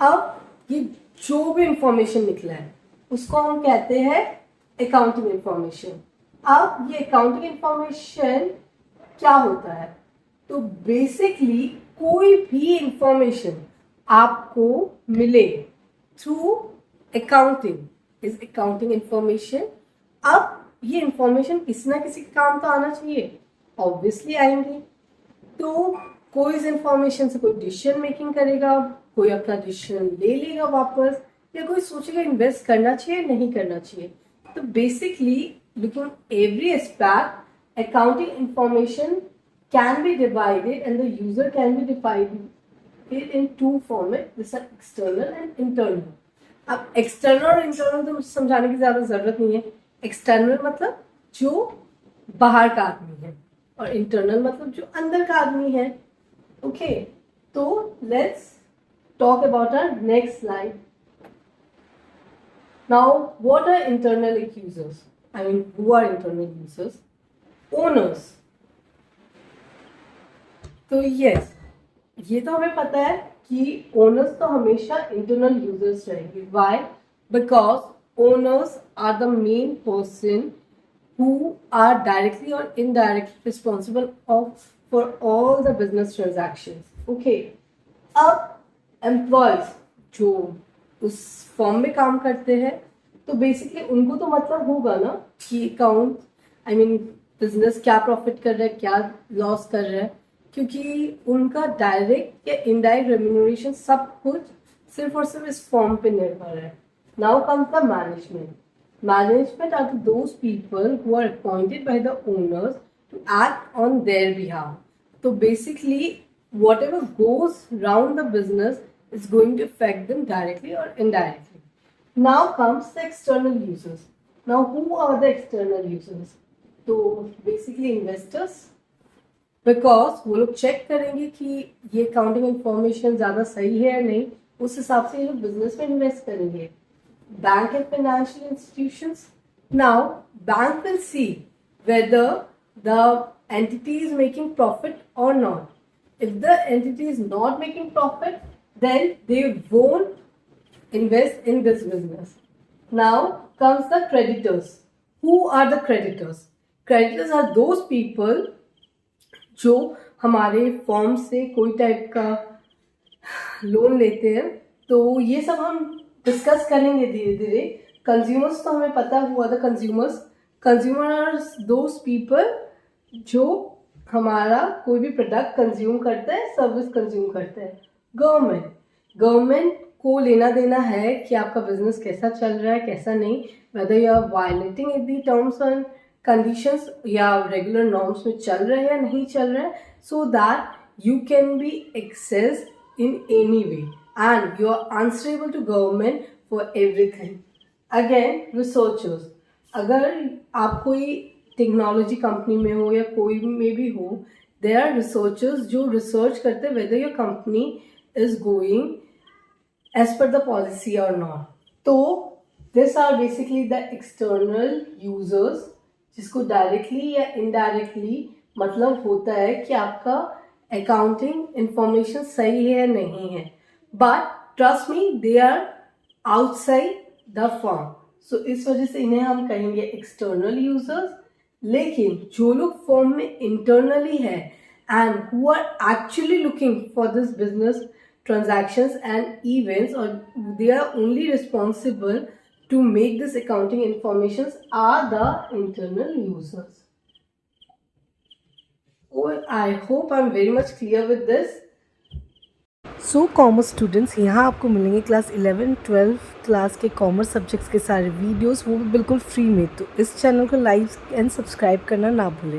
अब ये जो भी इंफॉर्मेशन निकला है उसको हम कहते हैं अकाउंटिंग इंफॉर्मेशन। अब ये अकाउंटिंग इंफॉर्मेशन क्या होता है? तो बेसिकली कोई भी इंफॉर्मेशन आपको मिले through accounting is accounting information. अब ये इंफॉर्मेशन किसी ना किसी काम तो आना चाहिए, ऑब्वियसली आएंगे। तो कोई इस इंफॉर्मेशन से कोई डिसीजन मेकिंग करेगा, कोई अपना डिसीजन ले लेगा वापस, या कोई सोचेगा इन्वेस्ट करना चाहिए नहीं करना चाहिए। तो basically looking every aspect accounting information can be divided and the user can be divided in two formats, this are external and internal। अब external और internal तो मुझे समझाने की ज्यादा जरूरत नहीं है। external मतलब जो बाहर का आदमी है और internal मतलब जो अंदर का आदमी है। ओके, तो let's talk about our next slide। Now what are internal users? I mean, who are internal users? Owners। तो yes, ये तो हमें पता है कि owners तो हमेशा internal users रहेंगे। Why? Because owners are the main person who are directly or indirectly responsible for all the business transactions। Okay, अब employees जो उस फॉर्म में काम करते हैं तो बेसिकली उनको तो मतलब होगा ना कि अकाउंट बिजनेस क्या प्रॉफिट कर रहा है, क्या लॉस कर रहा है, क्योंकि उनका डायरेक्ट या इनडायरेक्ट रेम्यूनरेशन सब कुछ सिर्फ और सिर्फ इस फॉर्म पे निर्भर है। Now comes the management. Management are those people who are appointed by the owners to act on their behalf. तो basically whatever goes round the business is going to affect them directly or indirectly। Now comes the external users। Now who are the external users? तो basically investors, because वो लोग check करेंगे कि ये accounting information ज़्यादा सही है या नहीं, उस हिसाब से ये लोग बिजनेस में इन्वेस्ट करेंगे। Bank and financial institutions. Now bank will see whether the entity is making profit or not। If the entity is not making profit, then they won't invest in this business। Now comes the creditors। Who are the creditors? Creditors are those people जो हमारे form से कोई type का loan लेते हैं। तो ये सब हम डिस्कस करेंगे धीरे धीरे। कंज्यूमर्स तो हमें पता हुआ था। कंज्यूमर आर दोज पीपल जो हमारा कोई भी प्रोडक्ट कंज्यूम करता है, सर्विस कंज्यूम करता है। गवर्नमेंट को लेना देना है कि आपका बिजनेस कैसा चल रहा है, कैसा नहीं, whether you are violating the terms and conditions या रेगुलर नॉर्म्स में चल रहा है या नहीं चल रहा है, so that you can be access in any way and you are answerable to government for everything. Again researchers, अगर आप कोई टेक्नोलॉजी कंपनी में हो या कोई में भी हो, देयर आर रिसर्चर्स जो रिसर्च करते हैं whether your company is going as per the policy और नॉट। तो this are basically the external users, जिसको डायरेक्टली या इनडायरेक्टली मतलब होता है कि आपका अकाउंटिंग इंफॉर्मेशन सही है या नहीं है। But trust me, they are outside the form, so इस वजह से इन्हें हम कहेंगे एक्सटर्नल यूजर्स। लेकिन जो लोग फॉर्म में इंटरनली है and who are actually looking for this business transactions and events और they are only responsible to make this accounting information are the internal users. I hope I am very much clear with this. So commerce students, यहाँ आपको मिलेंगे class 11, 12 class के commerce subjects के सारे videos, वो भी बिल्कुल फ्री में। तो इस चैनल को लाइक एंड सब्सक्राइब करना ना भूलें।